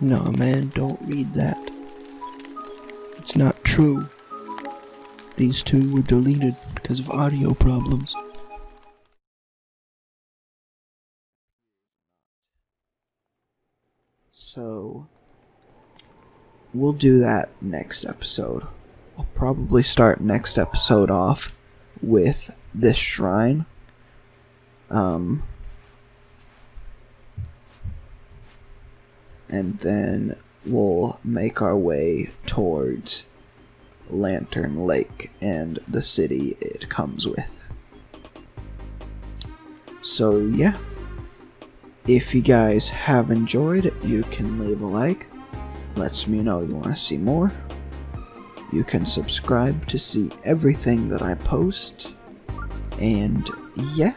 No, man, don't read that. It's not true. These two were deleted because of audio problems. So, we'll do that next episode. I'll probably start next episode off with this shrine. And then we'll make our way towards Lantern Lake and the city it comes with. So yeah, if you guys have enjoyed, you can leave a like. Lets me know you want to see more. You can subscribe to see everything that I post. And yeah,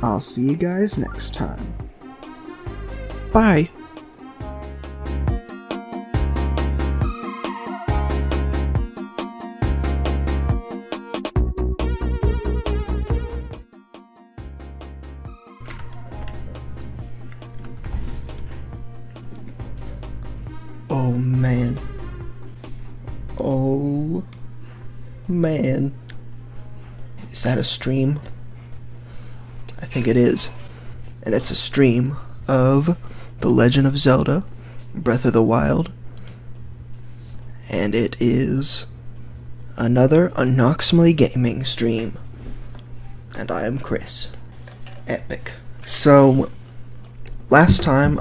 I'll see you guys next time. Bye. Oh man. Oh man. Is that a stream? I think it is. And it's a stream of The Legend of Zelda, Breath of the Wild. And it is another Anoxmaly gaming stream. And I am Chris. Epic. So, last time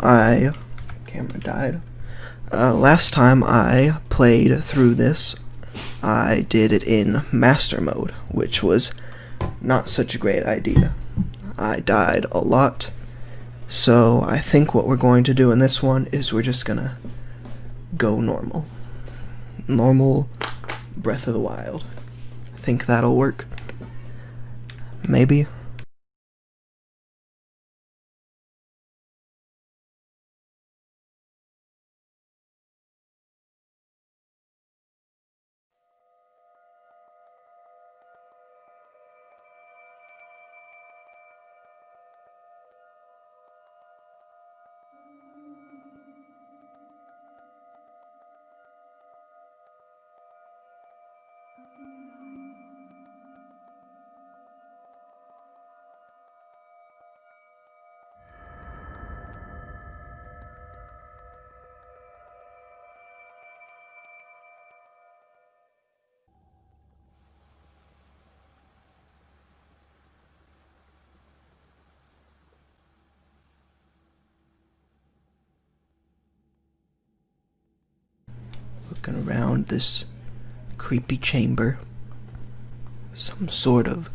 camera died. Last time I played through this, I did it in Master Mode, which was not such a great idea. I died a lot, so I think what we're going to do in this one is we're just gonna go normal. Normal Breath of the Wild. I think that'll work. Maybe. Looking around this creepy chamber. Some sort of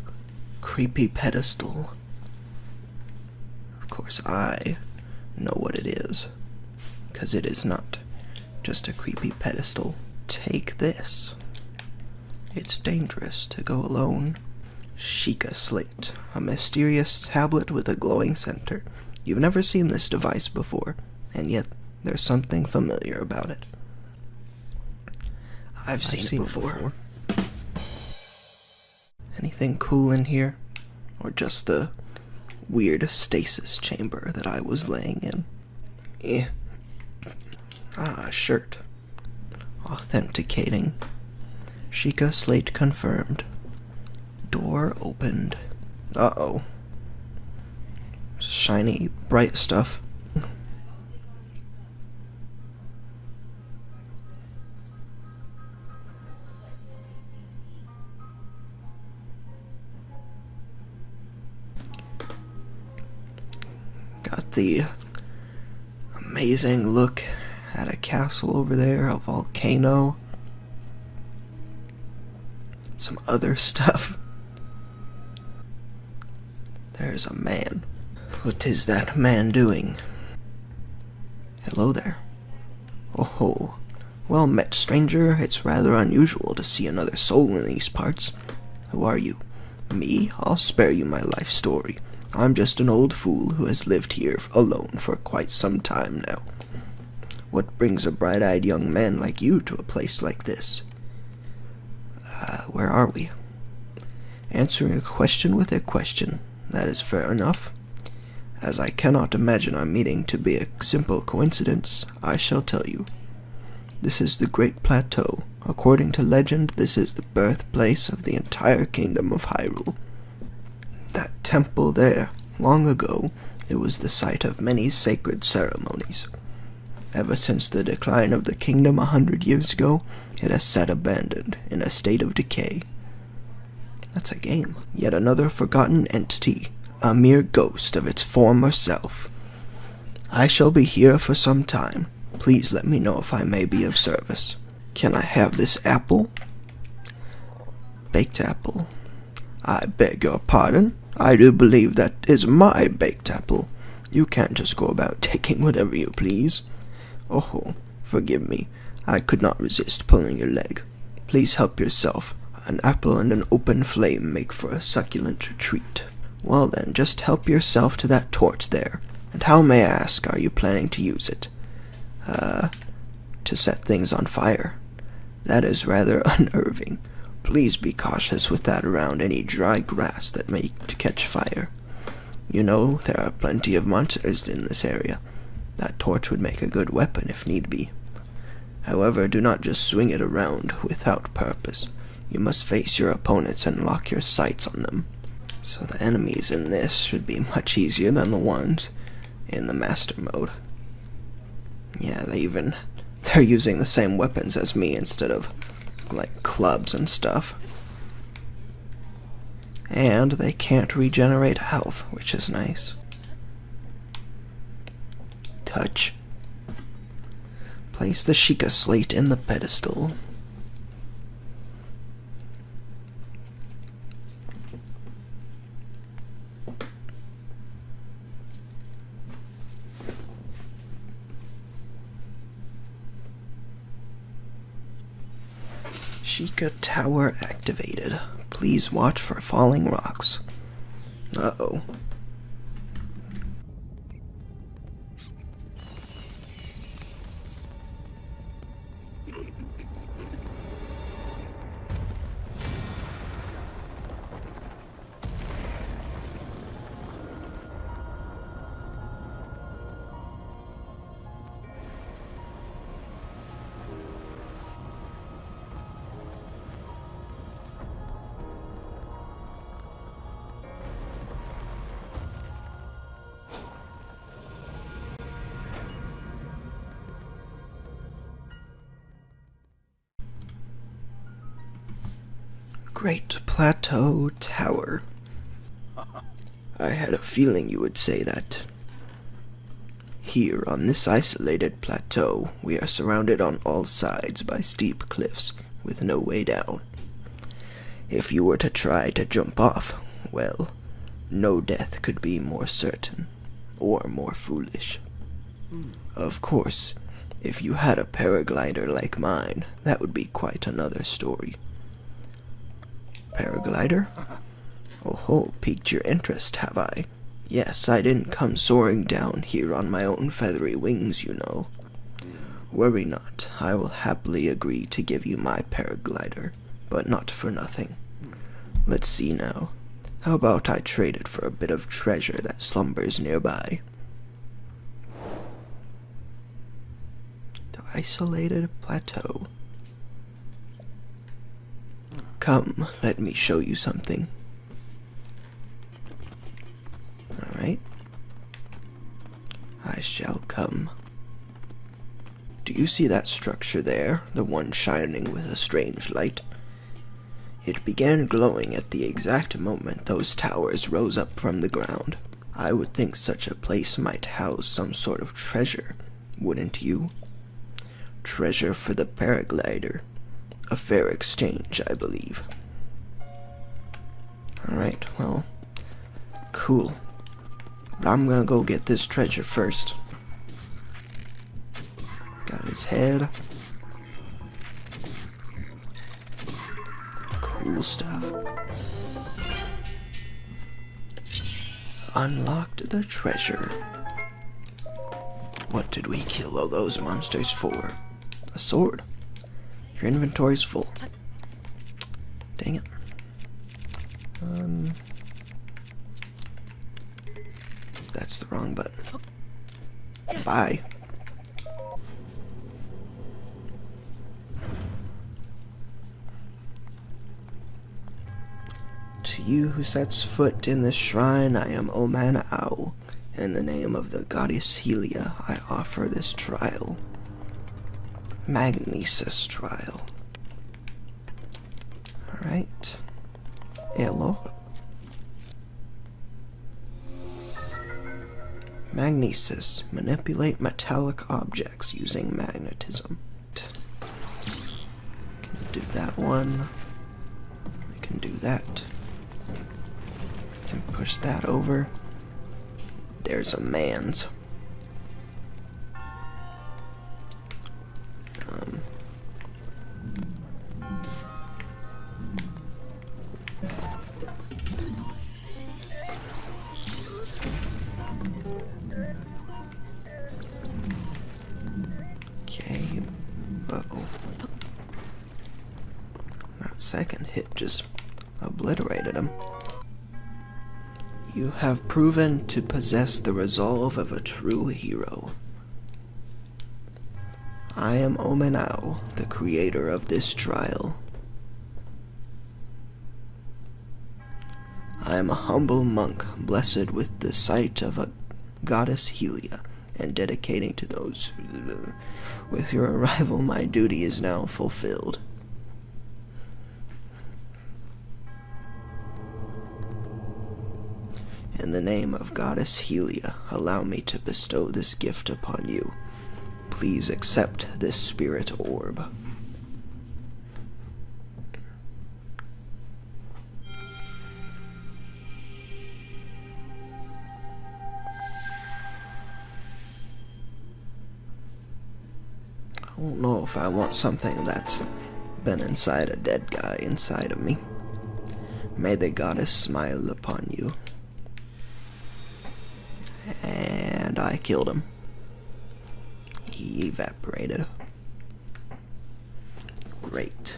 creepy pedestal. Of course, I know what it is, because it is not just a creepy pedestal. Take this. It's dangerous to go alone. Sheikah Slate, a mysterious tablet with a glowing center. You've never seen this device before, and yet there's something familiar about it. I've seen it before. Anything cool in here? Or just the weird stasis chamber that I was laying in? A shirt. Authenticating. Sheikah Slate confirmed. Door opened. Uh-oh. Shiny, bright stuff. Got the amazing look at a castle over there, a volcano, some other stuff. There's a man. What is that man doing? Hello there. Oh, well met, stranger. It's rather unusual to see another soul in these parts. Who are you? Me? I'll spare you my life story. I'm just an old fool who has lived here alone for quite some time now. What brings a bright-eyed young man like you to a place like this? Where are we? Answering a question with a question. That is fair enough. As I cannot imagine our meeting to be a simple coincidence, I shall tell you. This is the Great Plateau. According to legend, this is the birthplace of the entire kingdom of Hyrule. That temple there, long ago, it was the site of many sacred ceremonies. Ever since the decline of the kingdom 100 years ago, it has sat abandoned, in a state of decay. That's a game. Yet another forgotten entity, a mere ghost of its former self. I shall be here for some time. Please let me know if I may be of service. Can I have this apple? Baked apple. I beg your pardon. I do believe that is my baked apple. You can't just go about taking whatever you please. Oh, forgive me. I could not resist pulling your leg. Please help yourself. An apple and an open flame make for a succulent treat. Well then, just help yourself to that torch there. And how, may I ask, are you planning to use it? To set things on fire. That is rather unnerving. Please be cautious with that around any dry grass that may catch fire. You know, there are plenty of monsters in this area. That torch would make a good weapon if need be. However, do not just swing it around without purpose. You must face your opponents and lock your sights on them. So the enemies in this should be much easier than the ones in the master mode. Yeah, they're using the same weapons as me instead of, like, clubs and stuff. And they can't regenerate health, which is nice. Touch. Place the Sheikah slate in the pedestal. Sheikah Tower activated. Please watch for falling rocks. Uh-oh. Great Plateau Tower. I had a feeling you would say that. Here, on this isolated plateau, we are surrounded on all sides by steep cliffs with no way down. If you were to try to jump off, well, no death could be more certain, or more foolish. Of course, if you had a paraglider like mine, that would be quite another story. Paraglider? Oh, piqued your interest, have I? Yes, I didn't come soaring down here on my own feathery wings, you know. Worry not, I will happily agree to give you my paraglider, but not for nothing. Let's see now. How about I trade it for a bit of treasure that slumbers nearby? The isolated plateau. Come, let me show you something. Alright. I shall come. Do you see that structure there, the one shining with a strange light? It began glowing at the exact moment those towers rose up from the ground. I would think such a place might house some sort of treasure, wouldn't you? Treasure for the paraglider. A fair exchange, I believe. Alright, well, cool. But I'm gonna go get this treasure first. Got his head. Cool stuff. Unlocked the treasure. What did we kill all those monsters for? A sword. Your inventory's full. Dang it. that's the wrong button. Bye. To you who sets foot in this shrine, I am Oman Au. In the name of the goddess Helia, I offer this trial. Magnesis trial. Alright. Hello. Magnesis. Manipulate metallic objects using magnetism. Can do that one. I can do that. Can push that over. There's a man's. Okay. Uh-oh. That second hit just obliterated him. You have proven to possess the resolve of a true hero. I am Omenau, the creator of this trial. I am a humble monk, blessed with the sight of a goddess Helia, and dedicating to those who... With your arrival, my duty is now fulfilled. In the name of Goddess Helia, allow me to bestow this gift upon you. Please accept this spirit orb. I don't know if I want something that's been inside a dead guy inside of me. May the goddess smile upon you. And I killed him. He evaporated. Great.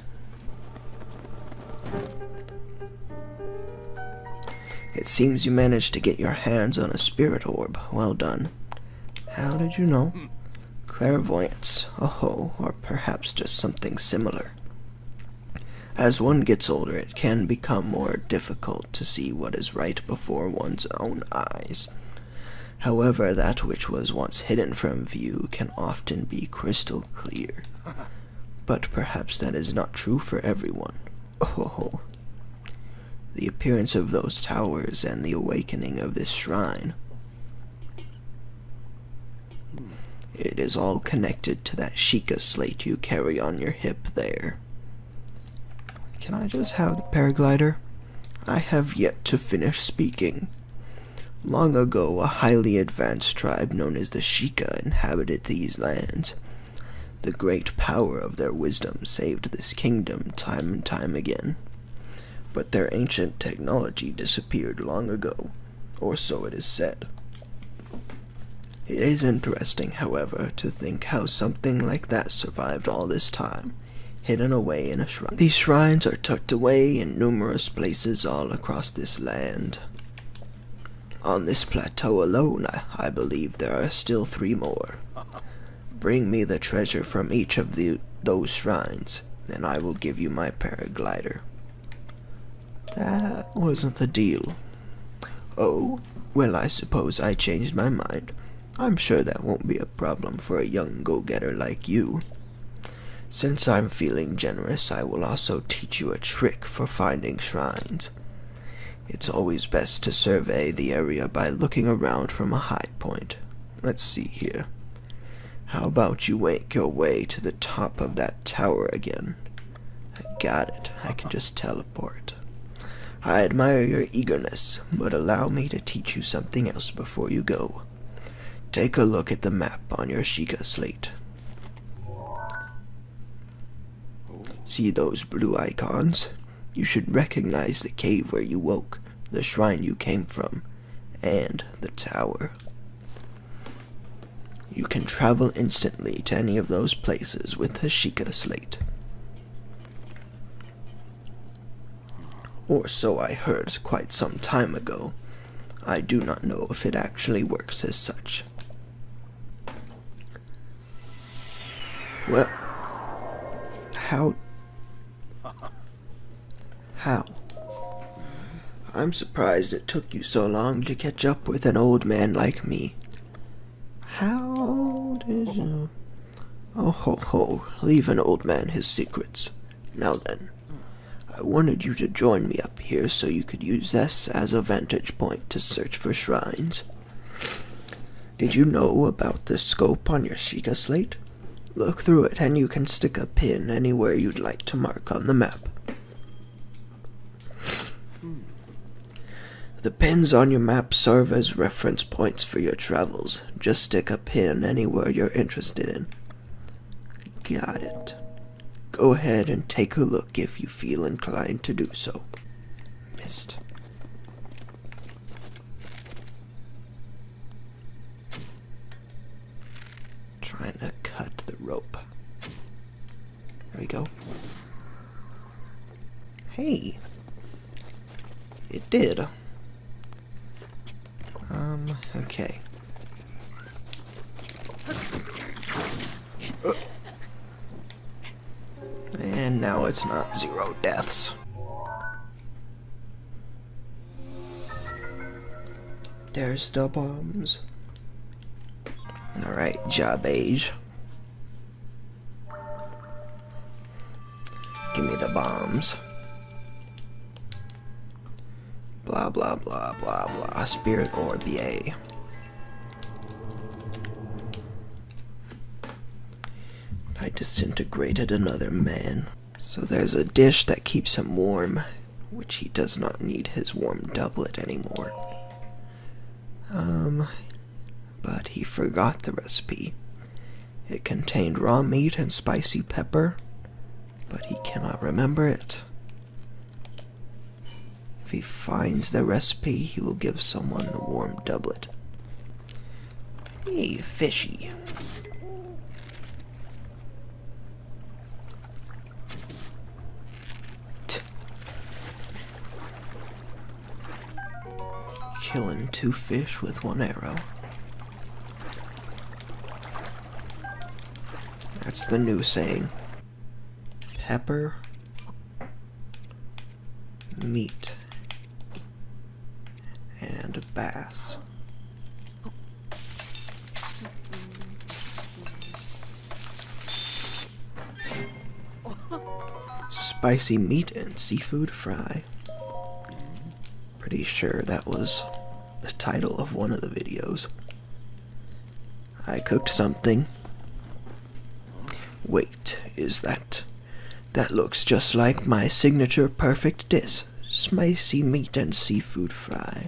It seems you managed to get your hands on a spirit orb. Well done. How did you know? Clairvoyance, oh, or perhaps just something similar. As one gets older, it can become more difficult to see what is right before one's own eyes. However, that which was once hidden from view can often be crystal clear. But perhaps that is not true for everyone. Oh, the appearance of those towers and the awakening of this shrine. It is all connected to that Sheikah slate you carry on your hip there. Can I just have the paraglider? I have yet to finish speaking. Long ago, a highly advanced tribe known as the Sheikah inhabited these lands. The great power of their wisdom saved this kingdom time and time again. But their ancient technology disappeared long ago, or so it is said. It is interesting, however, to think how something like that survived all this time, hidden away in a shrine. These shrines are tucked away in numerous places all across this land. On this plateau alone, I believe there are still 3 more. Bring me the treasure from each of those shrines, and I will give you my paraglider. That wasn't the deal. Oh, well, I suppose I changed my mind. I'm sure that won't be a problem for a young go-getter like you. Since I'm feeling generous, I will also teach you a trick for finding shrines. It's always best to survey the area by looking around from a high point. Let's see here. How about you make your way to the top of that tower again? I got it. I can just teleport. I admire your eagerness, but allow me to teach you something else before you go. Take a look at the map on your Sheikah slate. See those blue icons? You should recognize the cave where you woke, the shrine you came from, and the tower. You can travel instantly to any of those places with the Sheikah slate. Or so I heard quite some time ago. I do not know if it actually works as such. Well, how? I'm surprised it took you so long to catch up with an old man like me. How did you... Oh ho ho, leave an old man his secrets. Now then, I wanted you to join me up here so you could use this as a vantage point to search for shrines. Did you know about the scope on your Sheikah slate? Look through it and you can stick a pin anywhere you'd like to mark on the map. The pins on your map serve as reference points for your travels. Just stick a pin anywhere you're interested in. Got it. Go ahead and take a look if you feel inclined to do so. Missed. Trying to cut the rope. There we go. Hey. It did. Okay. And now it's not 0 deaths. There's the bombs. Alright, Jabage. Give me the bombs. Blah blah blah blah blah. Spirit orb, yay. I disintegrated another man. So there's a dish that keeps him warm, which he does not need his warm doublet anymore. But he forgot the recipe. It contained raw meat and spicy pepper, but he cannot remember it. If he finds the recipe, he will give someone the warm doublet. Hey, fishy. Killing 2 fish with 1 arrow. That's the new saying. Pepper, meat, and bass. Spicy meat and seafood fry. Pretty sure that was the title of one of the videos. I cooked something. Wait, is that... That looks just like my signature perfect dish. Spicy meat and seafood fry.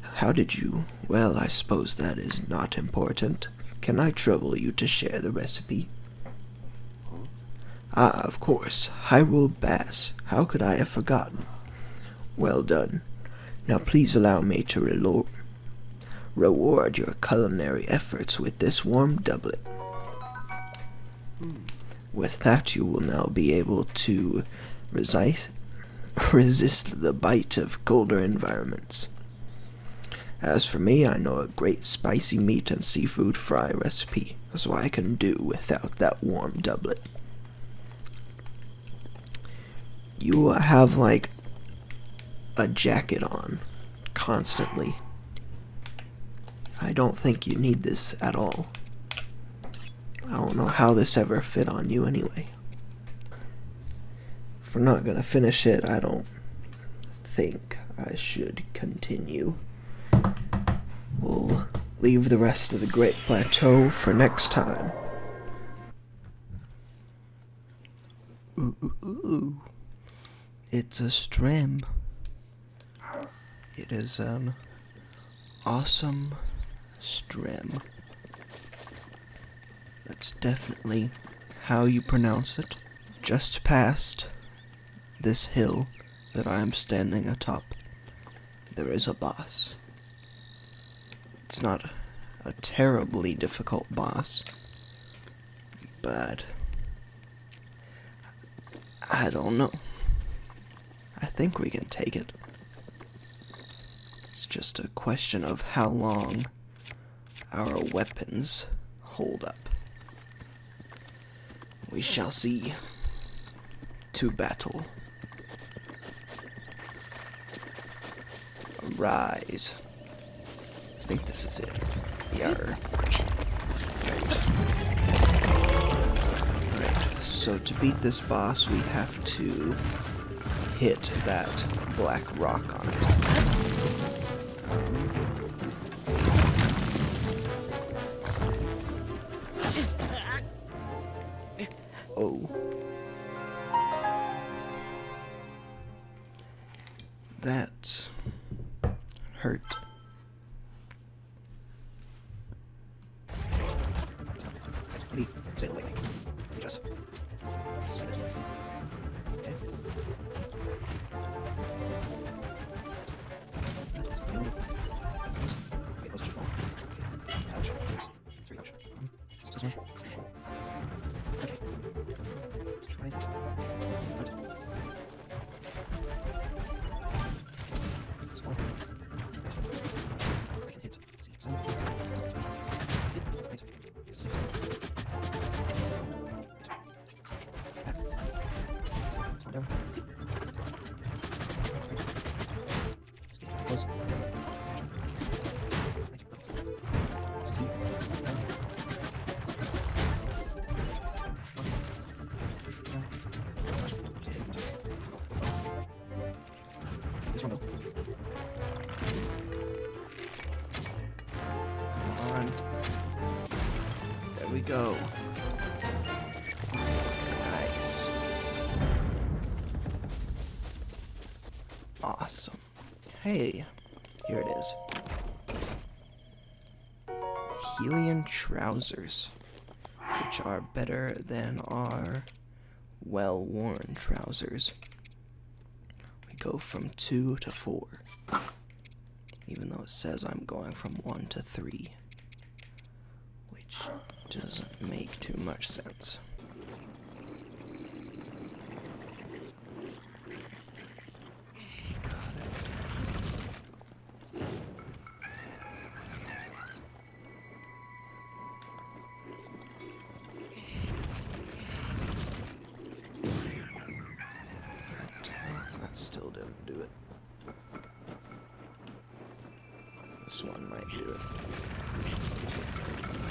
How did you... Well, I suppose that is not important. Can I trouble you to share the recipe? Ah, of course. Hyrule bass. How could I have forgotten? Well done. Now please allow me to reward your culinary efforts with this warm doublet. With that, you will now be able to resist the bite of colder environments. As for me, I know a great spicy meat and seafood fry recipe, so I can do without that warm doublet. You have, like, a jacket on constantly. I don't think you need this at all. I don't know how this ever fit on you anyway. If we're not gonna finish it, I don't think I should continue. We'll leave the rest of the Great Plateau for next time. Ooh, ooh, ooh. It's a stream. It is an awesome stream. That's definitely how you pronounce it. Just past this hill that I am standing atop, there is a boss. It's not a terribly difficult boss, but I don't know. I think we can take it. It's just just a question of how long our weapons hold up. We shall see. To battle. Arise. I think this is it. Yarr. Right. So to beat this boss, we have to hit that black rock on it. Oh. That hurt. Say it like just say it. Okay. Okay, those two fall. Okay. Ouch. That's 3 ouch. This one. Okay. Try it. What? This one. I can hit. See. Send. Right. This is this one. Down. Let's get close. It's 2. Down. This one, go. Come on. There we go. Nice. Awesome. Hey, here it is. Helian trousers, which are better than our well-worn trousers. We go from 2 to 4, even though it says I'm going from 1 to 3, which doesn't make too much sense. Still didn't do it. This one might do it.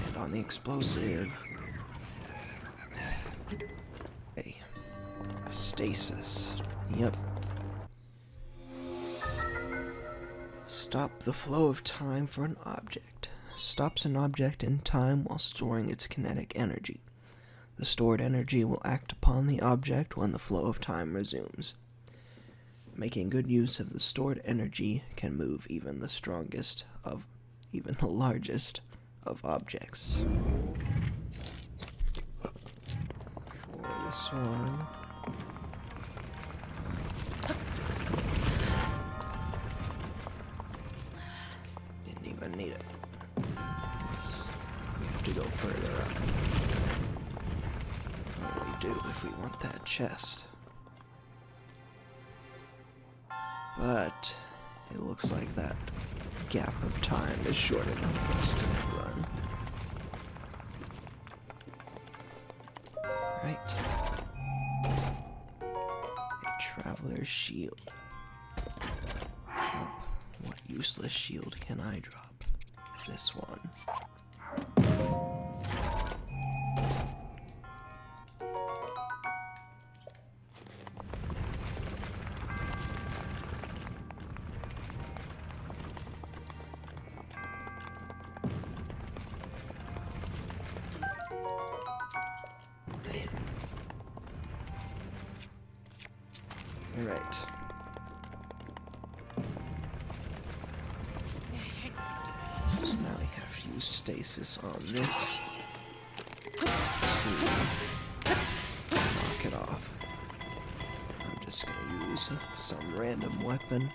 Land on the explosive. Hey. Stasis. Yep. Stop the flow of time for an object. Stops an object in time while storing its kinetic energy. The stored energy will act upon the object when the flow of time resumes. Making good use of the stored energy can move even the largest of objects. For this one, didn't even need it. We have to go further up. What we do if we want that chest. But it looks like that gap of time is short enough for us to run. Right. A traveler's shield. Oh, what useless shield can I drop? This one. Right. So now we have to use stasis on this to knock it off. I'm just gonna use some random weapon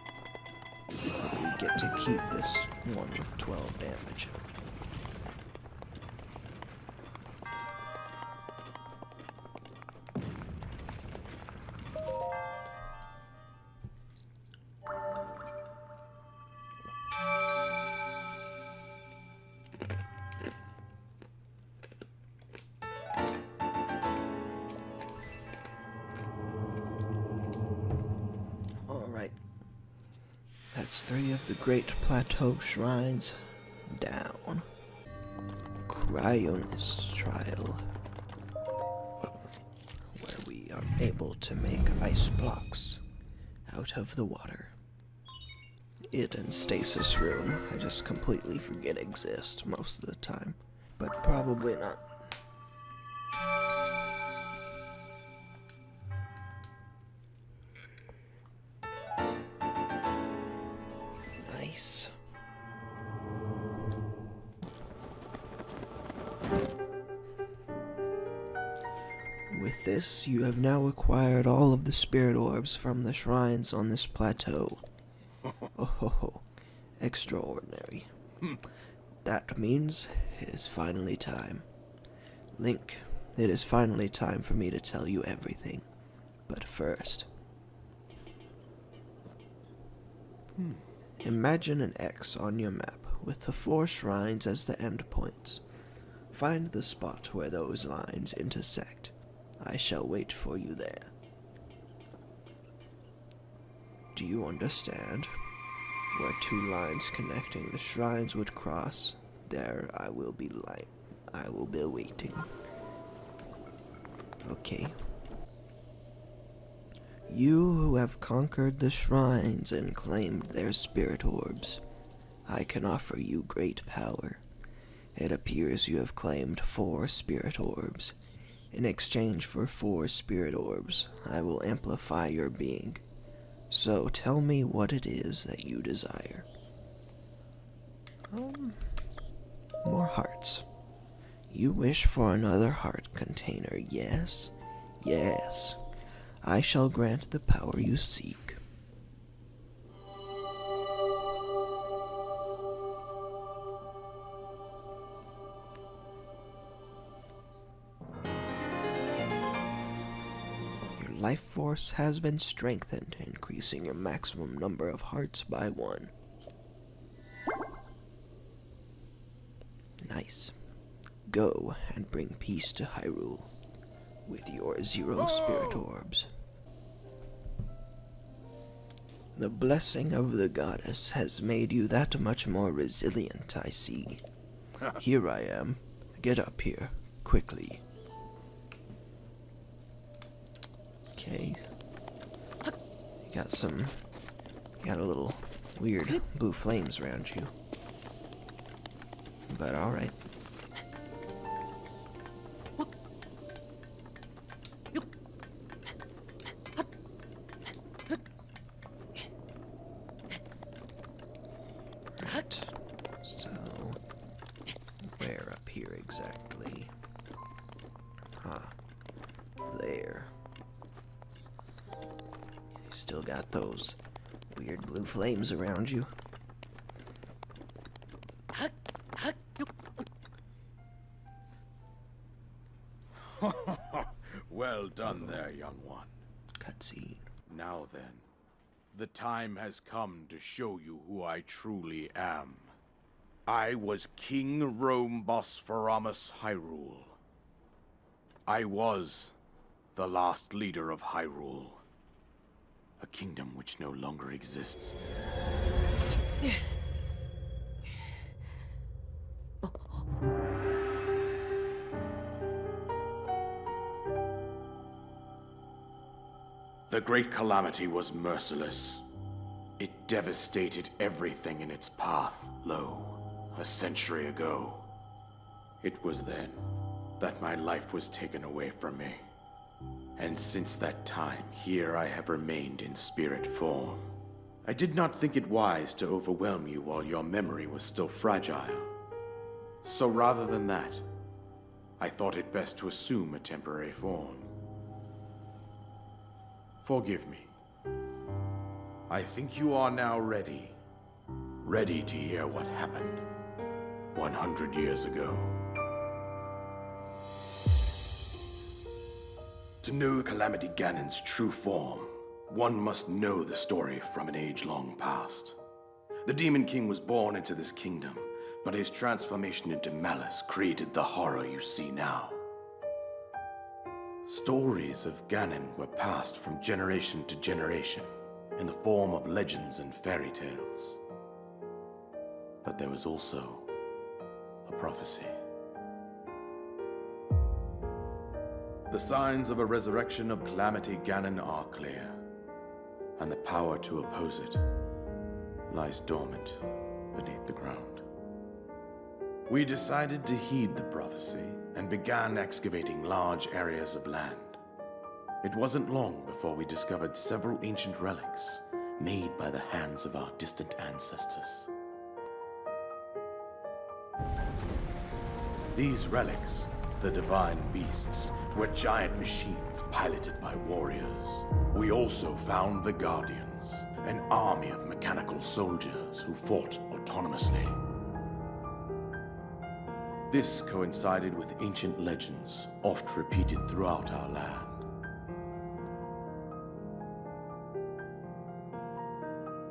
so that we get to keep this one with 12 damage. That's 3 of the great Plateau shrines down. Cryonist trial, where we are able to make ice blocks out of the water. It and stasis room, I just completely forget exist most of the time, but probably not. Nice. With this, you have now acquired all of the spirit orbs from the shrines on this plateau. Oh ho ho. Extraordinary. That means it is finally time. Link, it is finally time for me to tell you everything. But first... Imagine an X on your map with the 4 shrines as the endpoints. Find the spot where those lines intersect. I shall wait for you there. Do you understand? Where 2 lines connecting the shrines would cross, there I will be waiting. Okay. You who have conquered the shrines and claimed their spirit orbs, I can offer you great power. It appears you have claimed 4 spirit orbs. In exchange for 4 spirit orbs, I will amplify your being. So tell me what it is that you desire. More hearts. You wish for another heart container, yes? Yes. I shall grant the power you seek. Your life force has been strengthened, increasing your maximum number of hearts by 1. Nice. Go and bring peace to Hyrule with your 0 spirit orbs. The blessing of the goddess has made you that much more resilient, I see. Here I am. Get up here, quickly. Okay. You got a little weird blue flames around you. But alright. Right. So, where up here exactly? There. You still got those weird blue flames around you. Well done there, young one. Cutscene. Now then, the time has come to show you who I truly am. I was King Rome Bosphoramos Hyrule. I was the last leader of Hyrule. A kingdom which no longer exists. The Great Calamity was merciless. It devastated everything in its path, a century ago. It was then that my life was taken away from me. And since that time, here I have remained in spirit form. I did not think it wise to overwhelm you while your memory was still fragile. So rather than that, I thought it best to assume a temporary form. Forgive me. I think you are now ready. Ready to hear what happened 100 years ago. To know Calamity Ganon's true form, one must know the story from an age-long past. The Demon King was born into this kingdom, but his transformation into malice created the horror you see now. Stories of Ganon were passed from generation to generation. in the form of legends and fairy tales. But there was also a prophecy. The signs of a resurrection of Calamity Ganon are clear, and the power to oppose it lies dormant beneath the ground. We decided to heed the prophecy and began excavating large areas of land. It wasn't long before we discovered several ancient relics made by the hands of our distant ancestors. These relics, the divine beasts, were giant machines piloted by warriors. We also found the Guardians, an army of mechanical soldiers who fought autonomously. This coincided with ancient legends, oft repeated throughout our land.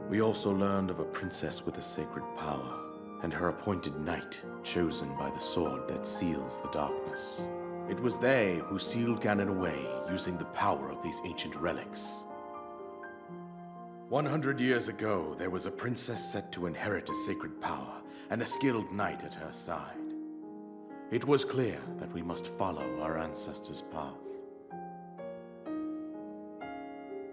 We also learned of a princess with a sacred power, and her appointed knight, chosen by the sword that seals the darkness. It was they who sealed Ganon away using the power of these ancient relics. 100 years ago, there was a princess set to inherit a sacred power and a skilled knight at her side. It was clear that we must follow our ancestors' path.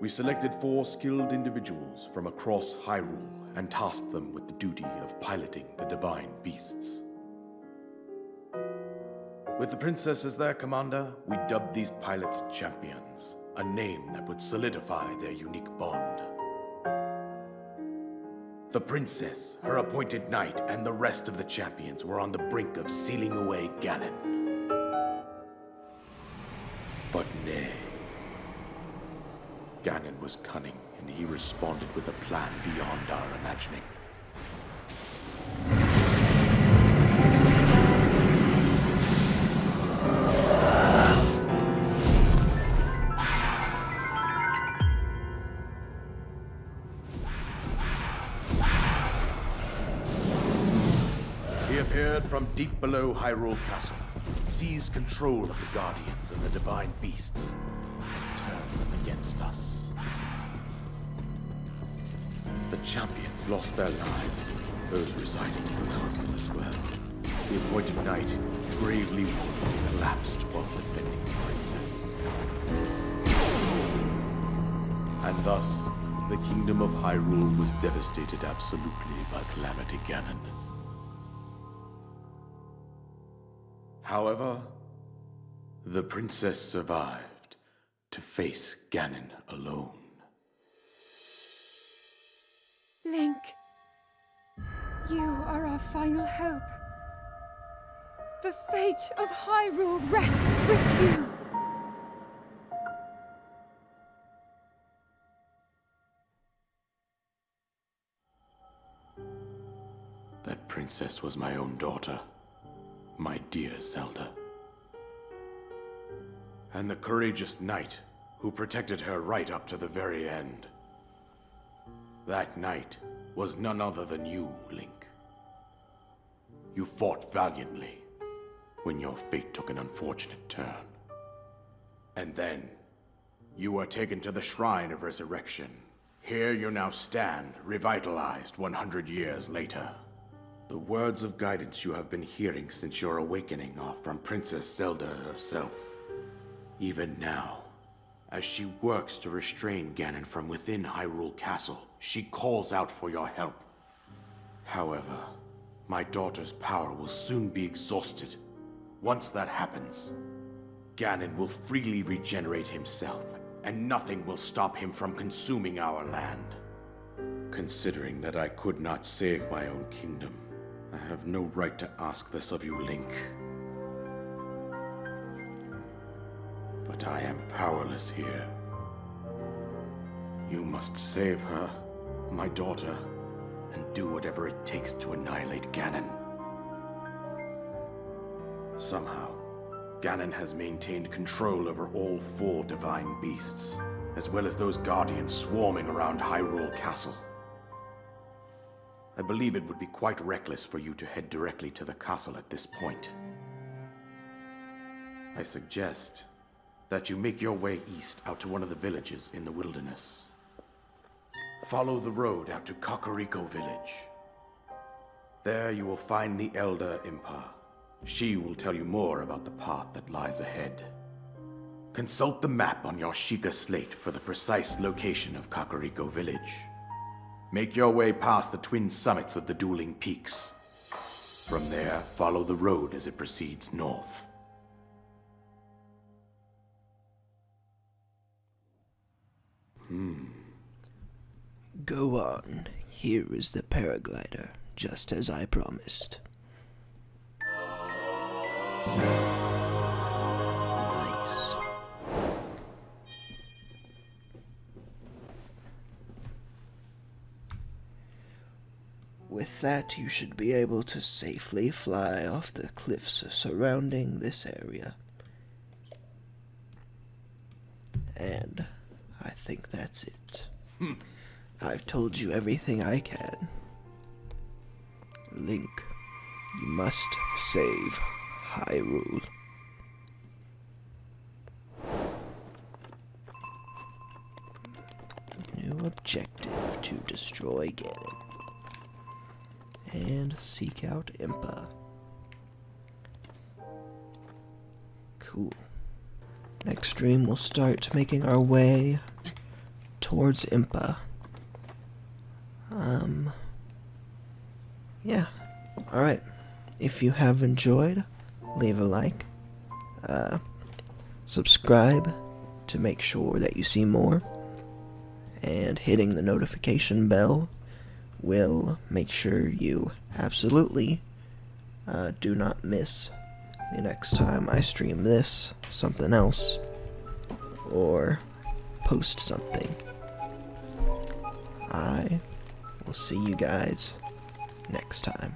We selected 4 skilled individuals from across Hyrule and tasked them with the duty of piloting the divine beasts. With the princess as their commander, we dubbed these pilots champions, a name that would solidify their unique bond. The princess, her appointed knight, and the rest of the champions were on the brink of sealing away Ganon. But nay. Ganon was cunning, and he responded with a plan beyond our imagining. He appeared from deep below Hyrule Castle, seized control of the Guardians and the divine beasts, and turned them against us. The champions lost their lives, those residing in the castle as well. The appointed knight, gravely wounded, collapsed while defending the princess. And thus, the kingdom of Hyrule was devastated absolutely by Calamity Ganon. However, the princess survived to face Ganon alone. Link, you are our final hope. The fate of Hyrule rests with you. That princess was my own daughter, my dear Zelda. And the courageous knight who protected her right up to the very end. That knight was none other than you, Link. You fought valiantly when your fate took an unfortunate turn. And then, you were taken to the Shrine of Resurrection. Here you now stand, revitalized 100 years later. The words of guidance you have been hearing since your awakening are from Princess Zelda herself. Even now, as she works to restrain Ganon from within Hyrule Castle, she calls out for your help. However, my daughter's power will soon be exhausted. Once that happens, Ganon will freely regenerate himself, and nothing will stop him from consuming our land. Considering that I could not save my own kingdom, I have no right to ask this of you, Link. But I am powerless here. You must save her, my daughter, and do whatever it takes to annihilate Ganon. Somehow, Ganon has maintained control over all 4 divine beasts, as well as those guardians swarming around Hyrule Castle. I believe it would be quite reckless for you to head directly to the castle at this point. I suggest that you make your way east out to one of the villages in the wilderness. Follow the road out to Kakariko Village. There you will find the Elder Impa. She will tell you more about the path that lies ahead. Consult the map on your Sheikah slate for the precise location of Kakariko Village. Make your way past the twin summits of the dueling peaks. From there, follow the road as it proceeds north. Go on. Here is the paraglider, just as I promised. Nice. With that, you should be able to safely fly off the cliffs surrounding this area. And I think that's it. I've told you everything I can. Link, you must save Hyrule. New objective: to destroy Ganon. And seek out Impa. Cool. Next stream we'll start making our way towards Impa. Yeah. Alright. If you have enjoyed, leave a like. Subscribe to make sure that you see more. And hitting the notification bell will make sure you absolutely do not miss the next time I stream this, something else, or post something. I will see you guys next time.